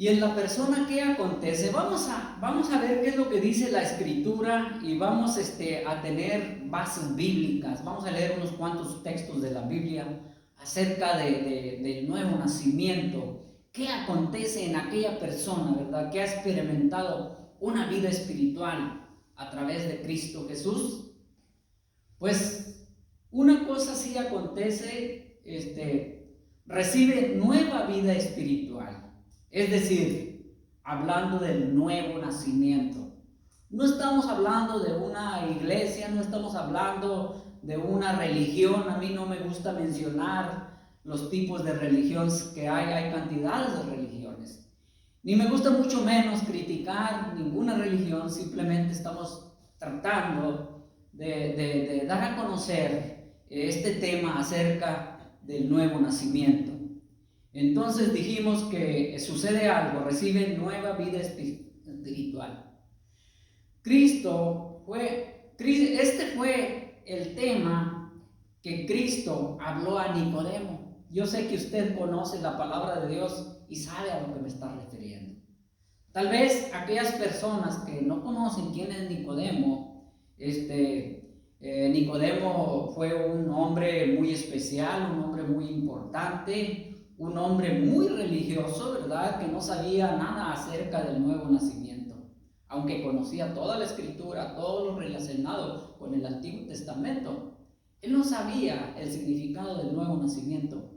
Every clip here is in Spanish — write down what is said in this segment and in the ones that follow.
Y en la persona, ¿qué acontece? Vamos a ver qué es lo que dice la Escritura y vamos a tener bases bíblicas. Vamos a leer unos cuantos textos de la Biblia acerca del nuevo nacimiento. ¿Qué acontece en aquella persona, verdad? Que ha experimentado una vida espiritual a través de Cristo Jesús. Pues una cosa sí acontece, recibe nueva vida espiritual. Es decir, hablando del nuevo nacimiento. No estamos hablando de una iglesia, no estamos hablando de una religión. A mí no me gusta mencionar los tipos de religiones que hay cantidades de religiones. Ni me gusta mucho menos criticar ninguna religión, simplemente estamos tratando de dar a conocer este tema acerca del nuevo nacimiento. Entonces dijimos que sucede algo, recibe nueva vida espiritual. Este fue el tema que Cristo habló a Nicodemo. Yo sé que usted conoce la palabra de Dios y sabe a lo que me está refiriendo. Tal vez aquellas personas que no conocen quién es Nicodemo, Nicodemo fue un hombre muy especial, un hombre muy importante, un hombre muy religioso, ¿verdad? Que no sabía nada acerca del nuevo nacimiento, aunque conocía toda la Escritura, todo lo relacionado con el Antiguo Testamento. Él no sabía el significado del nuevo nacimiento.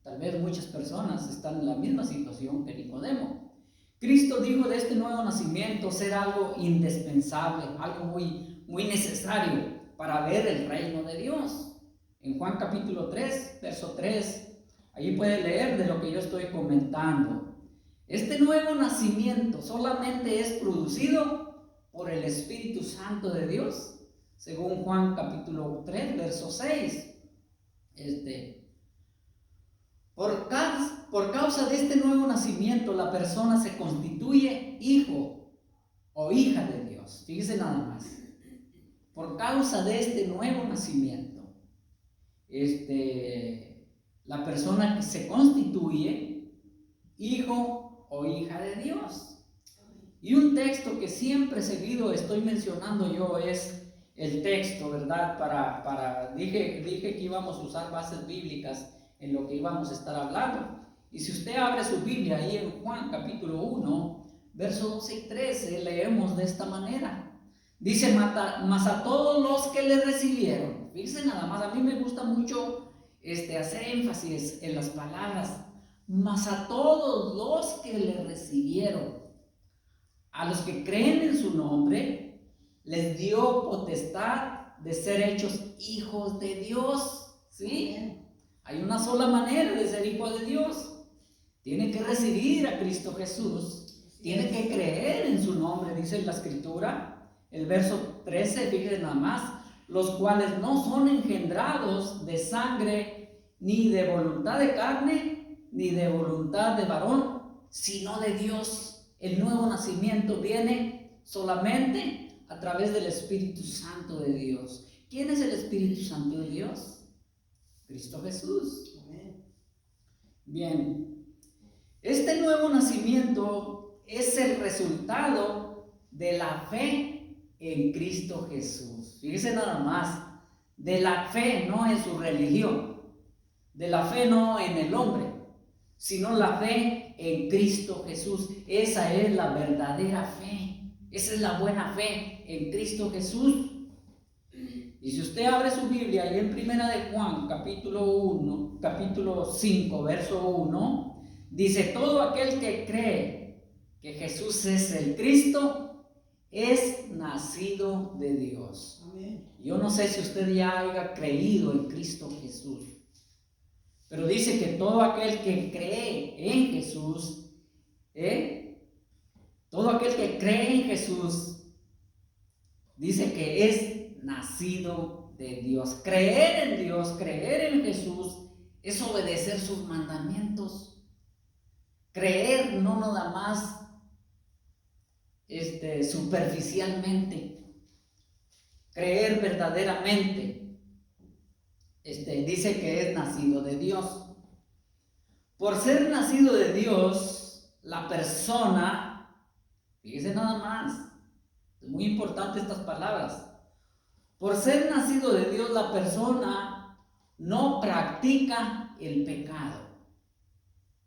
Tal vez muchas personas están en la misma situación que Nicodemo. Cristo dijo de este nuevo nacimiento ser algo indispensable, algo muy necesario para ver el reino de Dios. En Juan capítulo 3, verso 3, allí puede leer de lo que yo estoy comentando. Este nuevo nacimiento solamente es producido por el Espíritu Santo de Dios, según Juan capítulo 3, verso 6. Por causa de este nuevo nacimiento, la persona se constituye hijo o hija de Dios. Fíjese nada más. Por causa de este nuevo nacimiento, la persona que se constituye hijo o hija de Dios. Y un texto que siempre seguido estoy mencionando yo es el texto, ¿verdad? Dije que íbamos a usar bases bíblicas en lo que íbamos a estar hablando. Y si usted abre su Biblia ahí en Juan capítulo 1, versos 12 y 13, leemos de esta manera. Dice, mas a todos los que le recibieron. Fíjense nada más, a mí me gusta mucho hacer énfasis en las palabras. Mas a todos los que le recibieron, a los que creen en su nombre, les dio potestad de ser hechos hijos de Dios. ¿Sí? Hay una sola manera de ser hijo de Dios. Tiene que recibir a Cristo Jesús. Tiene que creer en su nombre, dice la Escritura. El verso 13, fíjense nada más. Los cuales no son engendrados de sangre, ni de voluntad de carne, ni de voluntad de varón, sino de Dios. El nuevo nacimiento viene solamente a través del Espíritu Santo de Dios. ¿Quién es el Espíritu Santo de Dios? Cristo Jesús. Bien, este nuevo nacimiento es el resultado de la fe en Cristo Jesús. Fíjese nada más, de la fe, no en su religión, de la fe no en el hombre, sino la fe en Cristo Jesús. Esa es la verdadera fe, esa es la buena fe en Cristo Jesús. Y si usted abre su Biblia ahí en Primera de Juan, capítulo 5, verso 1, dice, todo aquel que cree que Jesús es el Cristo, es nacido de Dios. Amén. Yo no sé si usted ya haya creído en Cristo Jesús, pero dice que todo aquel que cree en Jesús, todo aquel que cree en Jesús, dice que es nacido de Dios. Creer en Dios, creer en Jesús, es obedecer sus mandamientos. Creer no nada más superficialmente. Creer verdaderamente. Dice que es nacido de Dios. Por ser nacido de Dios, la persona, fíjese nada más, es muy importante estas palabras. Por ser nacido de Dios, la persona no practica el pecado.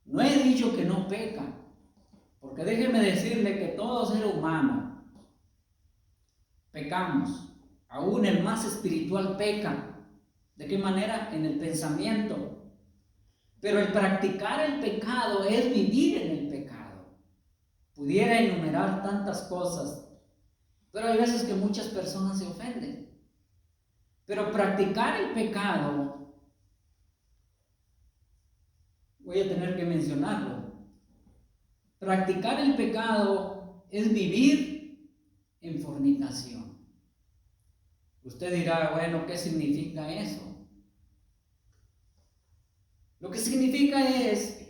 No he dicho que no peca, porque déjeme decirle que todo ser humano pecamos. Aún el más espiritual peca. ¿De qué manera? En el pensamiento. Pero el practicar el pecado es vivir en el pecado. Pudiera enumerar tantas cosas, pero hay veces que muchas personas se ofenden. Pero practicar el pecado, voy a tener que mencionarlo. Practicar el pecado es vivir en fornicación. Usted dirá, bueno, ¿qué significa eso? Lo que significa es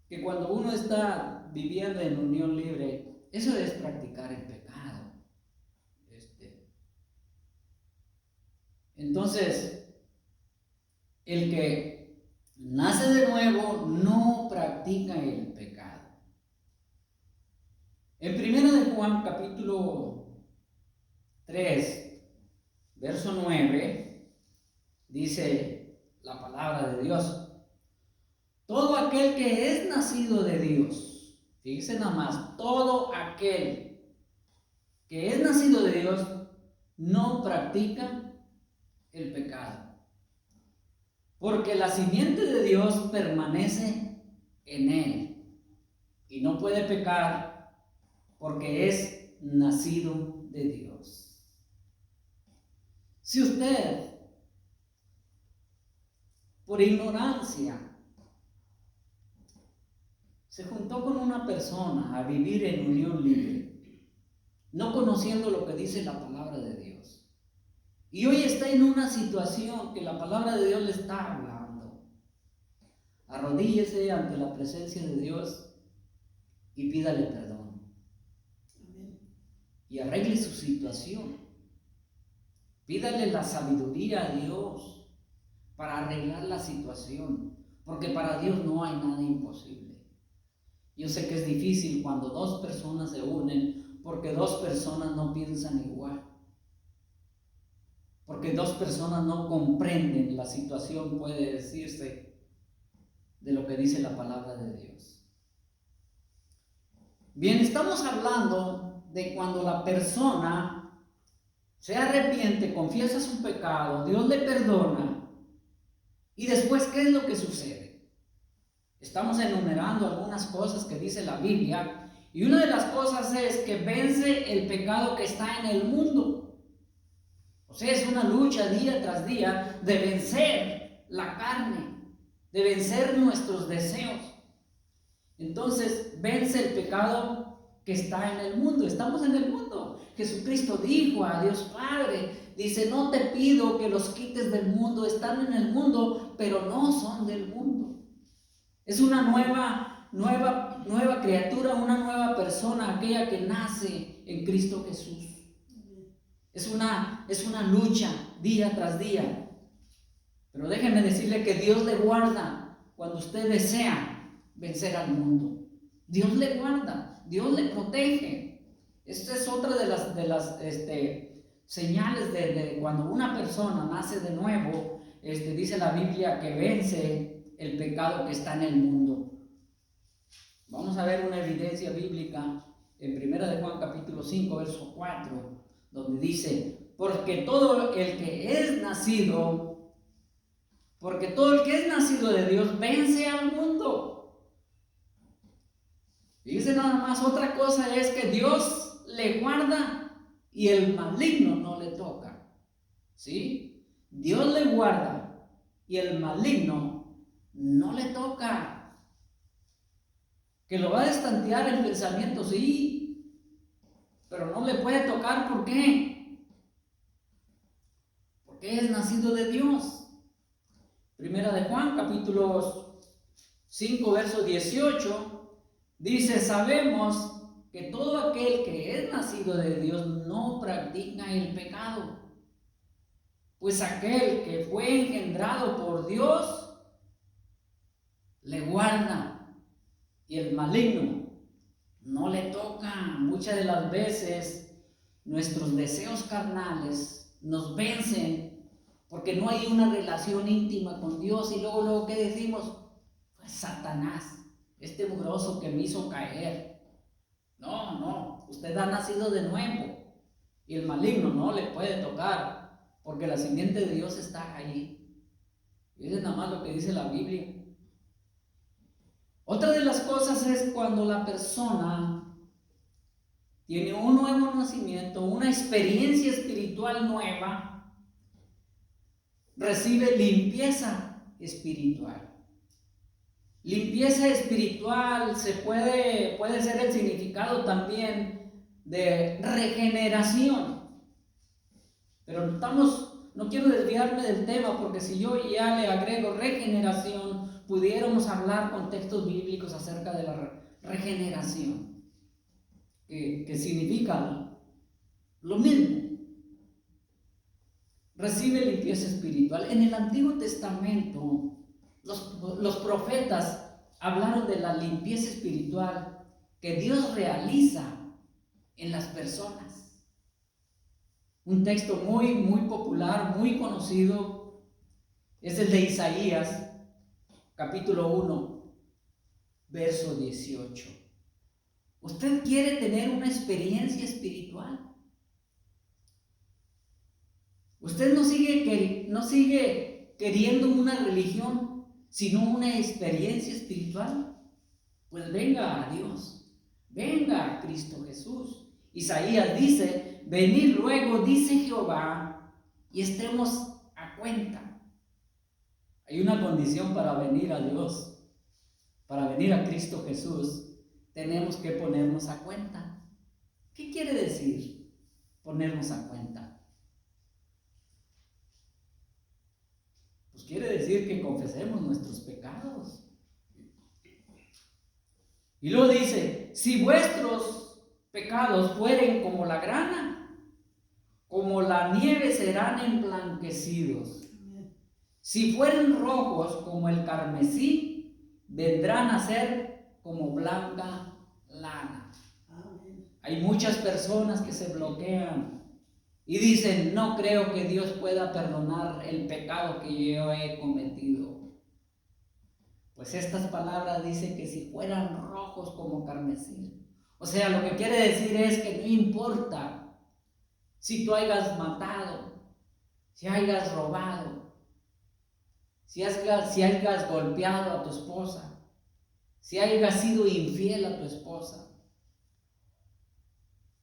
que cuando uno está viviendo en unión libre, eso es practicar el pecado. Entonces, el que nace de nuevo no practica el pecado. En 1 de Juan capítulo 3, verso 9, dice la palabra de Dios: todo aquel que es nacido de Dios, fíjense nada más, todo aquel que es nacido de Dios no practica el pecado, porque la simiente de Dios permanece en él y no puede pecar porque es nacido de Dios. Si usted, por ignorancia, se juntó con una persona a vivir en unión libre, no conociendo lo que dice la palabra de Dios, y hoy está en una situación que la palabra de Dios le está hablando, arrodíllese ante la presencia de Dios y pídale perdón. Y arregle su situación. Pídale la sabiduría a Dios para arreglar la situación, porque para Dios no hay nada imposible. Yo sé que es difícil cuando dos personas se unen, porque dos personas no piensan igual, porque dos personas no comprenden la situación, puede decirse, de lo que dice la palabra de Dios. Bien, estamos hablando de cuando la persona se arrepiente, confiesa su pecado, Dios le perdona, y después, ¿qué es lo que sucede? Estamos enumerando algunas cosas que dice la Biblia, y una de las cosas es que vence el pecado que está en el mundo. O sea, es una lucha día tras día de vencer la carne, de vencer nuestros deseos. Entonces, vence el pecado que está en el mundo. Estamos en el mundo. Jesucristo dijo a Dios Padre, dice: no te pido que los quites del mundo, están en el mundo, pero no son del mundo. Es una nueva criatura, una nueva persona, aquella que nace en Cristo Jesús. Es una lucha día tras día. Pero déjenme decirle que Dios le guarda cuando usted desea vencer al mundo. Dios le guarda, Dios le protege. Esta es otra de las señales de cuando una persona nace de nuevo. Dice la Biblia que vence el pecado que está en el mundo. Vamos a ver una evidencia bíblica en 1 de Juan capítulo 5, verso 4, donde dice: porque todo el que es nacido de Dios vence al mundo. Dice nada más, otra cosa es que Dios le guarda y el maligno no le toca. ¿Sí? Dios le guarda y el maligno no le toca. Que lo va a destantear el pensamiento, sí, pero no le puede tocar. ¿Por qué? Porque es nacido de Dios. Primera de Juan, capítulo 5, verso 18, dice: sabemos que todo aquel que es nacido de Dios no practica el pecado, pues aquel que fue engendrado por Dios le guarda y el maligno no le toca. Muchas de las veces nuestros deseos carnales nos vencen porque no hay una relación íntima con Dios, y luego ¿qué decimos? Pues Satanás, este mugroso que me hizo caer. No, usted ha nacido de nuevo y el maligno no le puede tocar porque la simiente de Dios está ahí. Y eso es nada más lo que dice la Biblia. Otra de las cosas es cuando la persona tiene un nuevo nacimiento, una experiencia espiritual nueva, recibe limpieza espiritual. Limpieza espiritual puede ser el significado también de regeneración. Pero no quiero desviarme del tema, porque si yo ya le agrego regeneración, pudiéramos hablar con textos bíblicos acerca de la regeneración, que significa lo mismo. Recibe limpieza espiritual. En el Antiguo Testamento, los profetas hablaron de la limpieza espiritual que Dios realiza en las personas. Un texto muy, muy popular, muy conocido, es el de Isaías, capítulo 1, verso 18. ¿Usted quiere tener una experiencia espiritual? ¿Usted no sigue queriendo una religión, sino una experiencia espiritual? Pues venga a Dios, venga a Cristo Jesús. Isaías dice: venid luego, dice Jehová, y estemos a cuenta. Hay una condición para venir a Dios, para venir a Cristo Jesús. Tenemos que ponernos a cuenta. ¿Qué quiere decir ponernos a cuenta? Pues quiere decir que confesemos nuestros pecados. Y luego dice: si vuestros pecados fueren como la grana, como la nieve serán emblanquecidos. Si fueren rojos como el carmesí, vendrán a ser como blanca lana. Hay muchas personas que se bloquean y dicen: no creo que Dios pueda perdonar el pecado que yo he cometido. Pues estas palabras dicen que si fueran rojos como carmesí. O sea, lo que quiere decir es que no importa si tú hayas matado, si hayas robado, si hayas golpeado a tu esposa, si hayas sido infiel a tu esposa.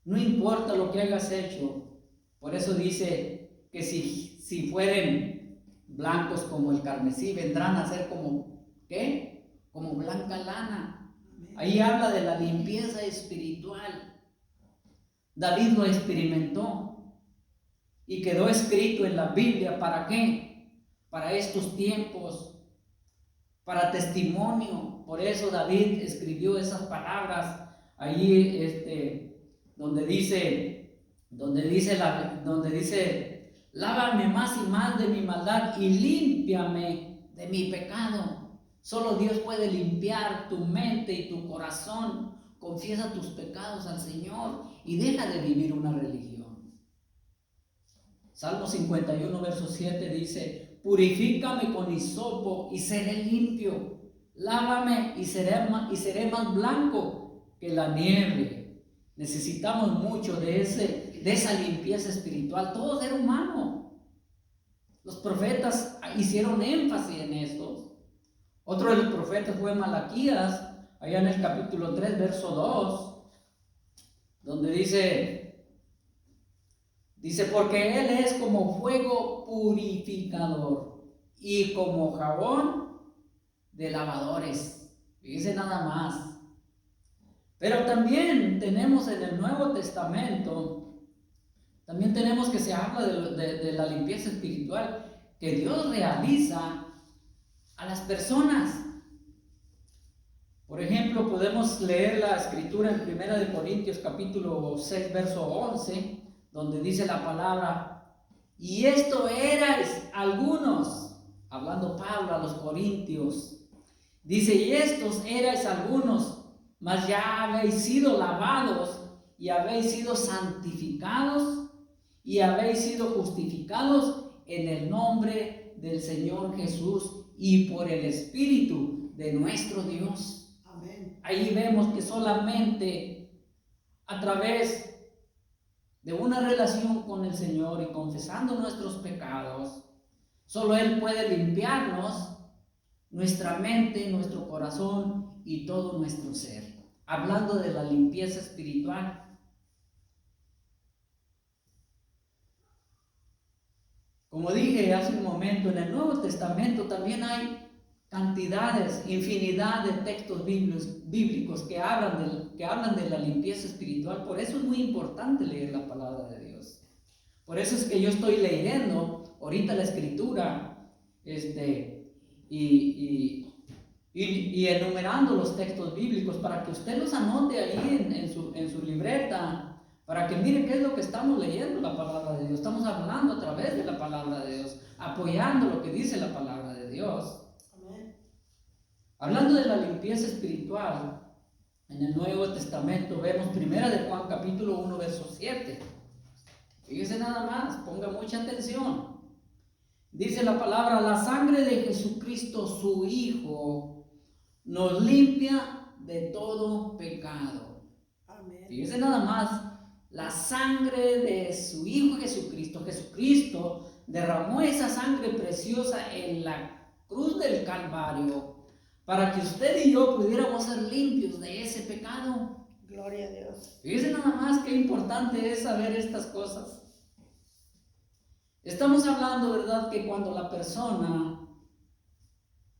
No importa lo que hayas hecho. Por eso dice que si fueren blancos como el carmesí, vendrán a ser como, ¿qué? Como blanca lana. Ahí habla de la limpieza espiritual. David lo experimentó y quedó escrito en la Biblia. ¿Para qué? Para estos tiempos, para testimonio. Por eso David escribió esas palabras allí, donde dice, lávame más y más de mi maldad y límpiame de mi pecado. Solo Dios puede limpiar tu mente y tu corazón. Confiesa tus pecados al Señor y deja de vivir una religión. Salmo 51, verso 7 dice: purifícame con hisopo y seré limpio. Lávame y seré más blanco que la nieve. Necesitamos mucho de esa limpieza espiritual, todo ser humano. Los profetas hicieron énfasis en esto. Otro de los profetas fue Malaquías, allá en el capítulo 3, verso 2, donde dice, porque Él es como fuego purificador y como jabón de lavadores. Dice nada más. Pero también tenemos en el Nuevo Testamento, también tenemos que se habla de la limpieza espiritual que Dios realiza a las personas. Por ejemplo, podemos leer la escritura en 1 Corintios capítulo 6, verso 11, donde dice la palabra: y esto erais algunos, hablando Pablo a los corintios, dice: y estos erais algunos, mas ya habéis sido lavados y habéis sido santificados y habéis sido justificados en el nombre del Señor Jesús y por el Espíritu de nuestro Dios. Amén. Ahí vemos que solamente a través de una relación con el Señor y confesando nuestros pecados, solo Él puede limpiarnos nuestra mente, nuestro corazón y todo nuestro ser. Hablando de la limpieza espiritual. Como dije hace un momento, en el Nuevo Testamento también hay cantidades, infinidad de textos bíblicos que hablan de la limpieza espiritual. Por eso es muy importante leer la palabra de Dios. Por eso es que yo estoy leyendo ahorita la Escritura y enumerando los textos bíblicos para que usted los anote ahí en su libreta, para que mire qué es lo que estamos leyendo la palabra de Dios. Estamos hablando a través de la palabra de Dios, apoyando lo que dice la palabra de Dios. Amén. Hablando de la limpieza espiritual, en el Nuevo Testamento vemos 1 de Juan capítulo 1 verso 7. Fíjese nada más, ponga mucha atención. Dice la palabra: la sangre de Jesucristo, su Hijo, nos limpia de todo pecado. Amén. Fíjese nada más, la sangre de su Hijo Jesucristo. Jesucristo derramó esa sangre preciosa en la cruz del Calvario para que usted y yo pudiéramos ser limpios de ese pecado. Gloria a Dios. Fíjese nada más qué importante es saber estas cosas. Estamos hablando, ¿verdad?, que cuando la persona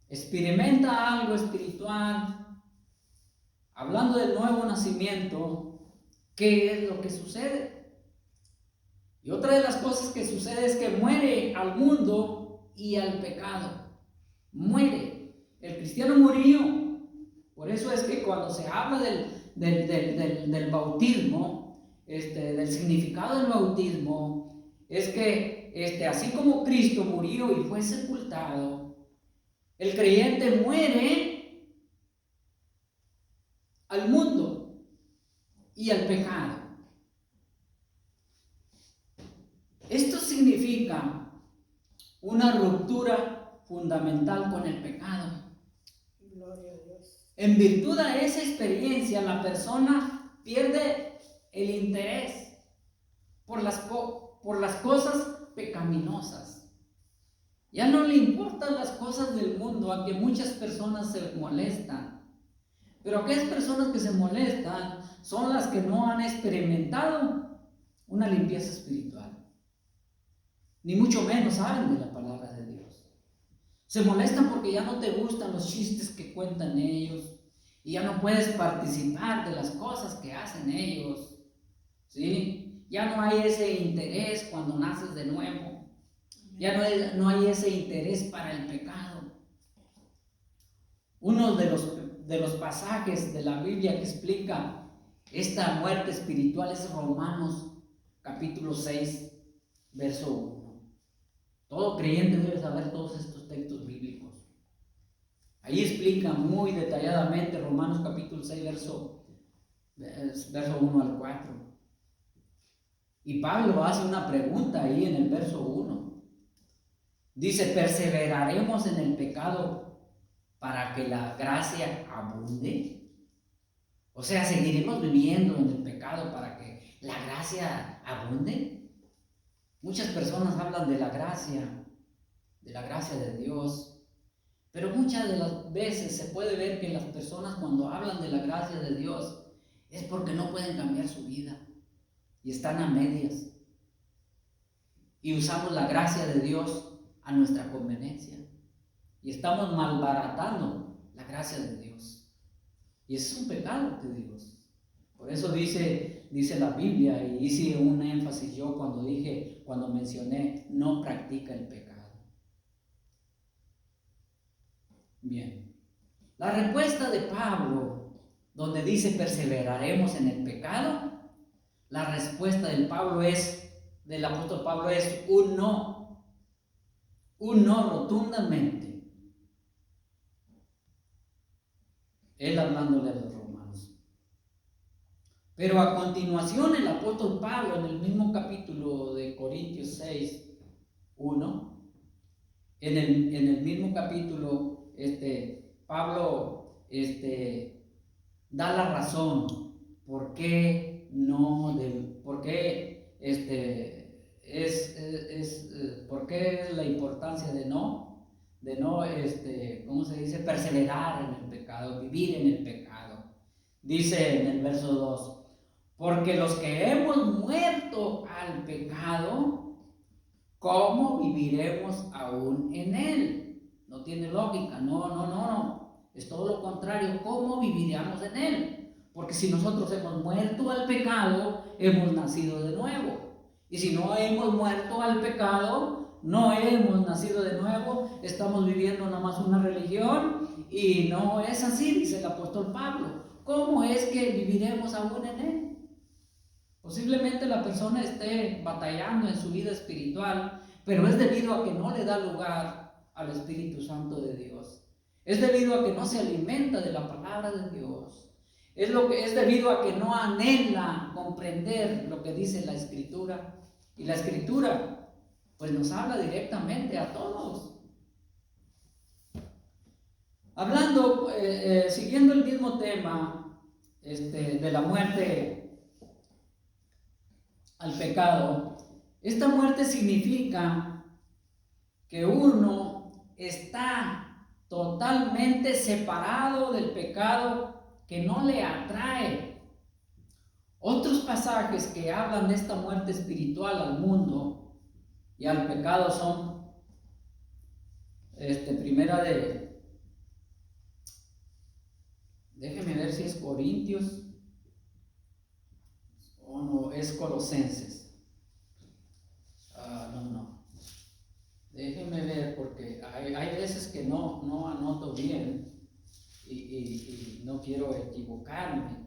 experimenta algo espiritual, hablando del nuevo nacimiento, ¿qué es lo que sucede? Y otra de las cosas que sucede es que muere al mundo y al pecado. Muere. El cristiano murió. Por eso es que cuando se habla del bautismo, del significado del bautismo, es que así como Cristo murió y fue sepultado, el creyente muere al mundo y al pecado. Esto significa una ruptura fundamental con el pecado. Gloria a Dios. En virtud de esa experiencia, la persona pierde el interés por las cosas pecaminosas. Ya no le importan las cosas del mundo, aunque muchas personas se molestan. Pero aquellas personas que se molestan son las que no han experimentado una limpieza espiritual, ni mucho menos saben de la palabra de Dios. Se molestan porque ya no te gustan los chistes que cuentan ellos y ya no puedes participar de las cosas que hacen ellos, ¿sí? Ya no hay ese interés cuando naces de nuevo. Ya no hay ese interés para el pecado. Uno de los pasajes de la Biblia que explica esta muerte espiritual es Romanos capítulo 6, verso 1. Todo creyente debe saber todos estos textos bíblicos. Ahí explica muy detalladamente Romanos capítulo 6, verso 1 al 4. Y Pablo hace una pregunta ahí en el verso 1. Dice: ¿perseveraremos en el pecado para que la gracia abunde? O sea, ¿seguiremos viviendo en el pecado para que la gracia abunde? Muchas personas hablan de la gracia de Dios, pero muchas de las veces se puede ver que las personas cuando hablan de la gracia de Dios es porque no pueden cambiar su vida y están a medias. Y usamos la gracia de Dios a nuestra conveniencia y estamos malbaratando la gracia de Dios. Y ese es un pecado de Dios. Por eso dice la Biblia, y hice un énfasis yo cuando mencioné: no practica el pecado. Bien. La respuesta de Pablo, donde dice perseveraremos en el pecado, la respuesta del apóstol Pablo es un no rotundamente. Él hablándole a los romanos. Pero a continuación el apóstol Pablo, en el mismo capítulo de Corintios 6, 1, en el mismo capítulo, Pablo da la razón por qué por qué la importancia de no, ¿cómo se dice? Perseverar en el pecado, vivir en el pecado. Dice en el verso 2, porque los que hemos muerto al pecado, ¿cómo viviremos aún en él? No tiene lógica, no. Es todo lo contrario, ¿cómo viviríamos en él? Porque si nosotros hemos muerto al pecado, hemos nacido de nuevo. Y si no hemos muerto al pecado, no hemos nacido de nuevo, estamos viviendo nada más una religión y no es así, dice el apóstol Pablo. ¿Cómo es que viviremos aún en él? Posiblemente la persona esté batallando en su vida espiritual, pero es debido a que no le da lugar al Espíritu Santo de Dios. Es debido a que no se alimenta de la palabra de Dios. Es debido a que no anhela comprender lo que dice la Escritura. Y la Escritura, pues nos habla directamente a todos. Hablando, siguiendo el mismo tema de la muerte al pecado, esta muerte significa que uno está totalmente separado del pecado, que no le atrae. Otros pasajes que hablan de esta muerte espiritual al mundo y al pecado son primera déjeme ver si es Corintios o no, es Colosenses. No. Déjeme ver porque hay veces que no anoto bien y no quiero equivocarme.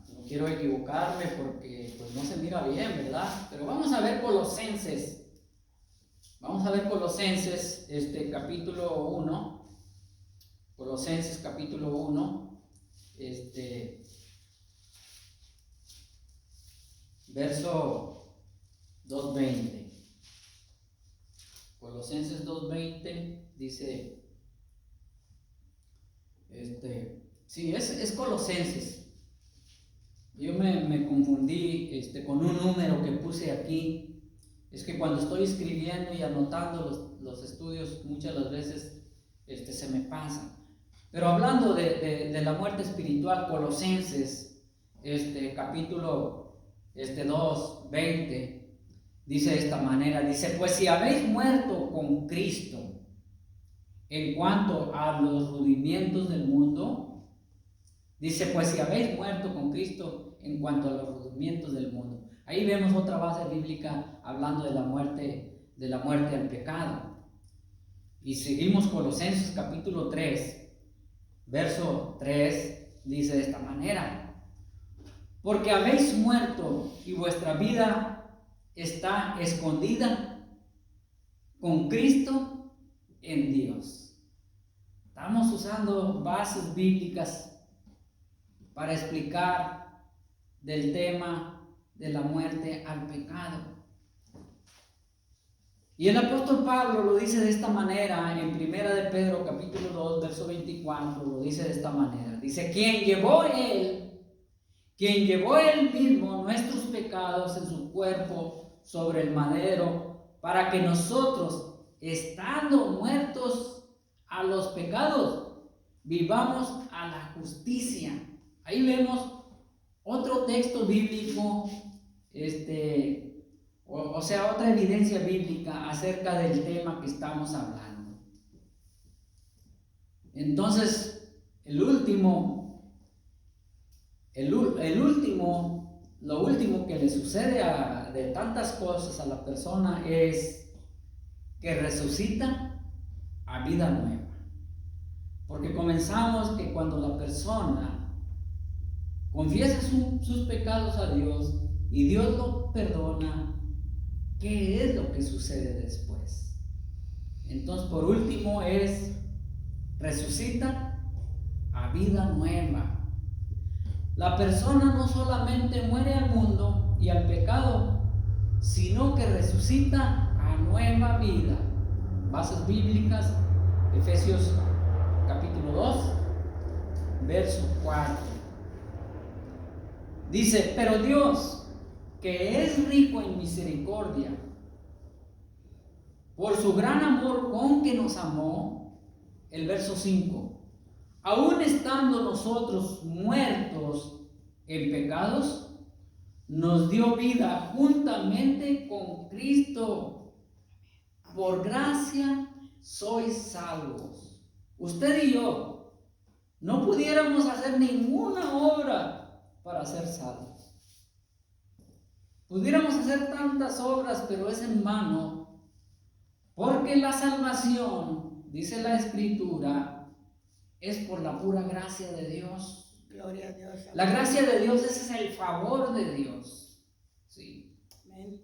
No quiero equivocarme porque pues no se mira bien, ¿verdad? Pero vamos a ver Colosenses. Vamos a ver Colosenses, capítulo 1. Colosenses capítulo 1. Verso 2:20. Colosenses 2:20 dice, sí, es Colosenses. Yo me confundí con un número que puse aquí. Es que cuando estoy escribiendo y anotando los estudios, muchas de las veces se me pasa. Pero hablando de la muerte espiritual, Colosenses, capítulo 2:20, dice de esta manera, dice, pues si habéis muerto con Cristo en cuanto a los rudimientos del mundo, dice, pues si habéis muerto con Cristo en cuanto a los rudimientos del mundo. Ahí vemos otra base bíblica hablando de la muerte al pecado. Y seguimos Colosenses capítulo 3, verso 3, dice de esta manera, porque habéis muerto y vuestra vida está escondida con Cristo en Dios. Estamos usando bases bíblicas para explicar del tema de la muerte al pecado. Y el apóstol Pablo lo dice de esta manera en Primera de Pedro capítulo 2 verso 24, lo dice de esta manera. Dice, quien llevó él mismo nuestros pecados en su cuerpo sobre el madero, para que nosotros, estando muertos a los pecados, vivamos a la justicia. Ahí vemos otro texto bíblico, o sea, otra evidencia bíblica acerca del tema que estamos hablando. Entonces, lo último que le sucede de tantas cosas a la persona es que resucita a vida nueva. Porque comenzamos que cuando la persona confiesa sus pecados a Dios y Dios lo perdona, ¿qué es lo que sucede después? Entonces, por último, resucita a vida nueva. La persona no solamente muere al mundo y al pecado, sino que resucita a nueva vida. Bases bíblicas, Efesios capítulo 2, verso 4. Dice, pero Dios, que es rico en misericordia, por su gran amor con que nos amó, el verso 5, aún estando nosotros muertos en pecados, nos dio vida juntamente con Cristo. Por gracia sois salvos. Usted y yo no pudiéramos hacer ninguna obra para ser salvos. Pudiéramos hacer tantas obras, pero es en vano, porque la salvación, dice la Escritura, es por la pura gracia de Dios. Gloria a Dios. La gracia de Dios, ese es el favor de Dios. Sí. Amén.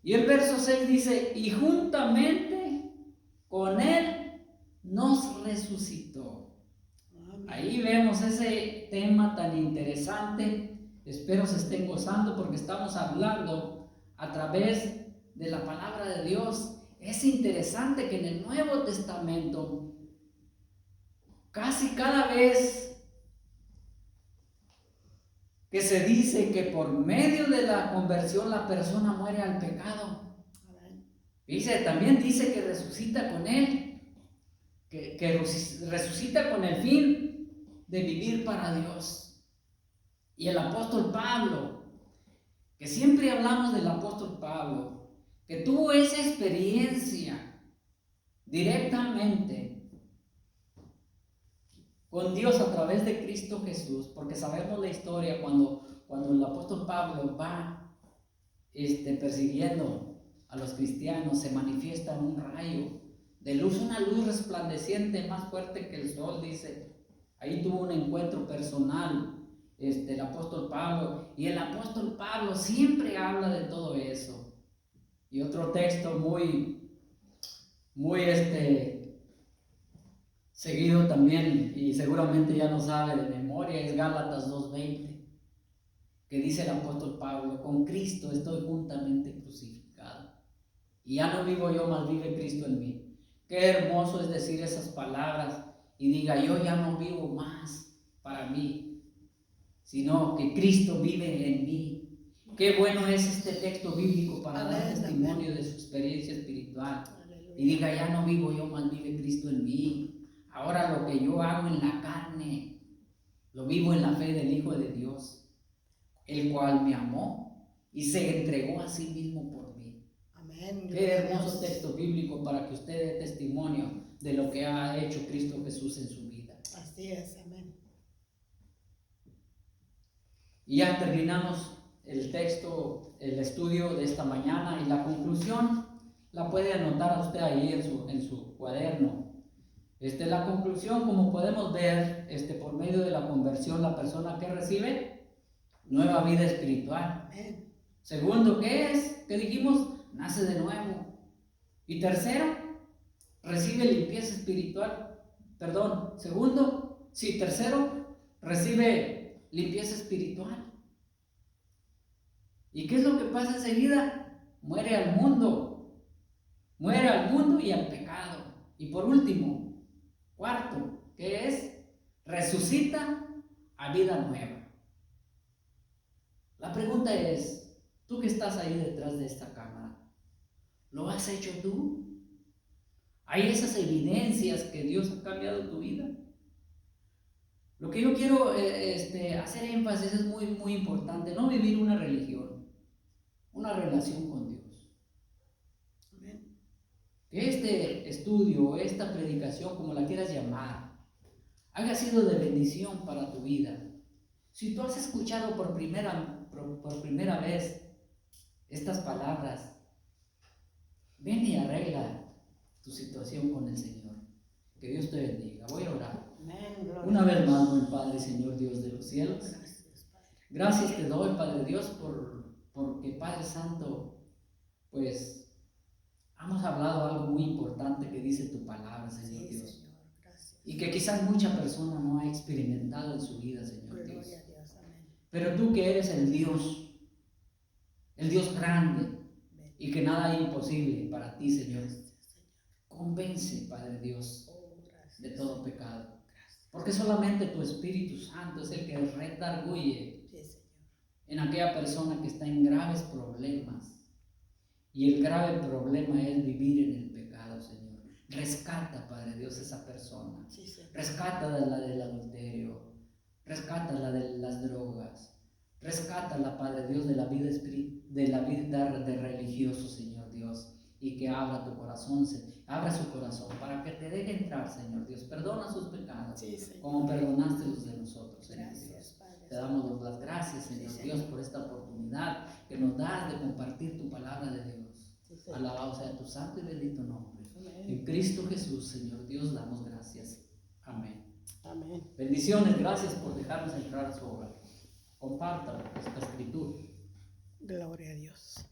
Y el verso 6 dice, y juntamente con Él nos resucitó. Amén. Ahí vemos ese tema tan interesante. Espero se estén gozando porque estamos hablando a través de la palabra de Dios. Es interesante que en el Nuevo Testamento, casi cada vez que se dice que por medio de la conversión la persona muere al pecado, también dice que resucita con Él, que resucita con el fin de vivir para Dios. Y el apóstol Pablo, que siempre hablamos del apóstol Pablo, que tuvo esa experiencia directamente con Dios a través de Cristo Jesús, porque sabemos la historia cuando el apóstol Pablo va persiguiendo a los cristianos, se manifiesta un rayo de luz, una luz resplandeciente más fuerte que el sol, dice. Ahí tuvo un encuentro personal el apóstol Pablo, y el apóstol Pablo siempre habla de todo eso. Y otro texto muy seguido también, y seguramente ya no sabe de memoria, es Gálatas 2:20, que dice el apóstol Pablo, con Cristo estoy juntamente crucificado, y ya no vivo yo, mas vive Cristo en mí. Qué hermoso es decir esas palabras y diga, yo ya no vivo más para mí, sino que Cristo vive en mí. Qué bueno es este texto bíblico para dar testimonio de su experiencia espiritual. Y diga, ya no vivo yo, mas vive Cristo en mí. Ahora lo que yo hago en la carne, lo vivo en la fe del Hijo de Dios, el cual me amó y se entregó a sí mismo por mí. Amén. Qué hermoso texto bíblico para que usted dé testimonio de lo que ha hecho Cristo Jesús en su vida. Así es, amén. Y ya terminamos el texto, el estudio de esta mañana, y la conclusión la puede anotar usted ahí en su cuaderno. La conclusión, como podemos ver, por medio de la conversión, la persona que recibe nueva vida espiritual. Amén. Segundo, ¿qué es? ¿Qué dijimos? Nace de nuevo. Y tercero, recibe limpieza espiritual. Tercero, recibe limpieza espiritual. ¿Y qué es lo que pasa enseguida? Muere al mundo y al pecado. Y por último, cuarto, ¿qué es? Resucita a vida nueva. La pregunta es, tú que estás ahí detrás de esta cámara, ¿lo has hecho tú? ¿Hay esas evidencias que Dios ha cambiado tu vida? Lo que yo quiero hacer énfasis es muy, muy importante, no vivir una religión, una relación con Dios. Amén. Que este estudio, esta predicación, como la quieras llamar, haya sido de bendición para tu vida. Si tú has escuchado por primera vez estas palabras, ven y arregla tu situación con el Señor. Que Dios te bendiga. Voy a orar. Amén. Una vez más, buen Padre, Señor Dios de los cielos. Gracias te doy, Padre Dios, porque Padre Santo, pues hemos hablado algo muy importante que dice tu palabra, Señor Sí, Dios. Señor, gracias. y que quizás mucha persona no ha experimentado en su vida, Señor Dios. Gloria a Dios. Amén. Pero tú que eres el Dios grande, Amén. y que nada hay imposible para ti, Señor, Gracias, Señor. convence, Padre Dios, Oh, gracias. de todo pecado. Gracias. Porque solamente tu Espíritu Santo es el que redarguye Sí, Señor. en aquella persona que está en graves problemas. Y el grave problema es vivir en el pecado, Señor. Rescata, Padre Dios, esa persona. Sí, Señor. Rescata la del adulterio. Rescata la de las drogas. Rescátala, Padre Dios, de la vida de religioso, Señor Dios. Y que abra tu corazón, abra su corazón para que te deje entrar, Señor Dios. Perdona sus pecados, Sí, Señor. como perdonaste los de nosotros, Señor Dios. Gracias, Padre. Te damos las gracias, Señor Sí, Dios, Señor. por esta oportunidad que nos das de compartir tu palabra de Dios. Sí, Señor. Alabado sea tu santo y bendito nombre. En Amén. Cristo Jesús, Señor Dios, damos gracias. Amén. Amén. Bendiciones, gracias por dejarnos entrar a su hogar. Compartan esta escritura. Gloria a Dios.